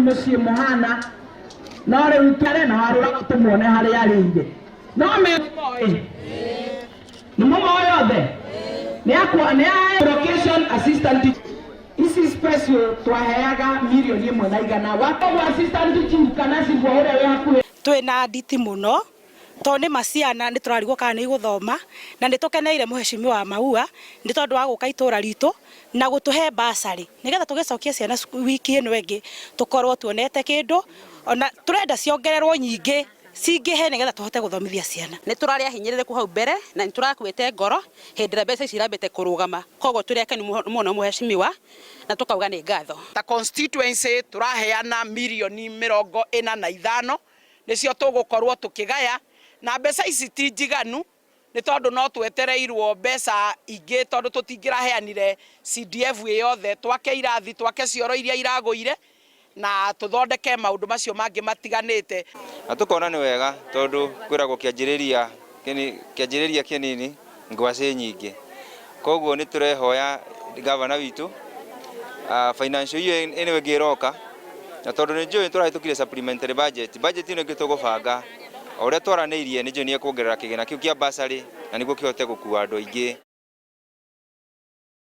muciĩ mũhana no rĩu tare na warũra tũmuone harĩa arĩire no memoĩ nĩ mũmoĩ othe nĩ location assistant ici special twaheaga milioni 1.1 wako assistant chief kana cibwa ũrĩa wĩ hakuhĩ twĩna nditi mũno to nĩ maciana nĩ tũrarigwo kana nĩ gũthoma na nĩ tũkeneire Mheshimiwa Maua nĩ tondũ wa gũka itũra ritũ na gũtũhe basarĩ nĩgetha tũgĩcokia ciana wiki ĩno ĩngĩ tũkorwo tuonete kĩndũ ona tũrenda ciongererwo nyingĩ cingĩhe nĩgetha tũhote gũthomithia ciana nĩ tũrarĩa hinyĩrĩrĩku hau mbere na nĩ tũrakuĩte ngoro hĩndĩ ĩrĩa mbeca ici irambĩte kũrũgama koguo tũrĩakeni mũno Mheshimiwa na tũkauga nĩ ngatho ta constituency tũraheana milioni 45 nĩcio tũgũkorwo tũkĩgaya na mbeca ici ti njiganu nĩ tondũ no twetereirwo mbeca ingĩ tondũ tũtingĩraheanire CDF yothe twake irathi twake cioro iria iragũire na tũthondeke maũndũ macio mangĩ matiganĩte na tukona nĩ wega tondũ kwĩragwo kĩanjĩrĩria kĩnini ngwacĩ nyingĩ koguo nĩ tũrehoya gavana witũ financial year ĩno ĩngĩ ĩroka na tondũ nĩ njũĩ tũrahĩtũkire supplementary budget ĩno ĩngĩ tũgũbanga o ũrĩa twaranĩirie nĩ njũĩ nĩ kuongerera kĩgĩna kĩu kĩa basarĩ na nĩguo kĩhote gũkuua andũ aingĩ.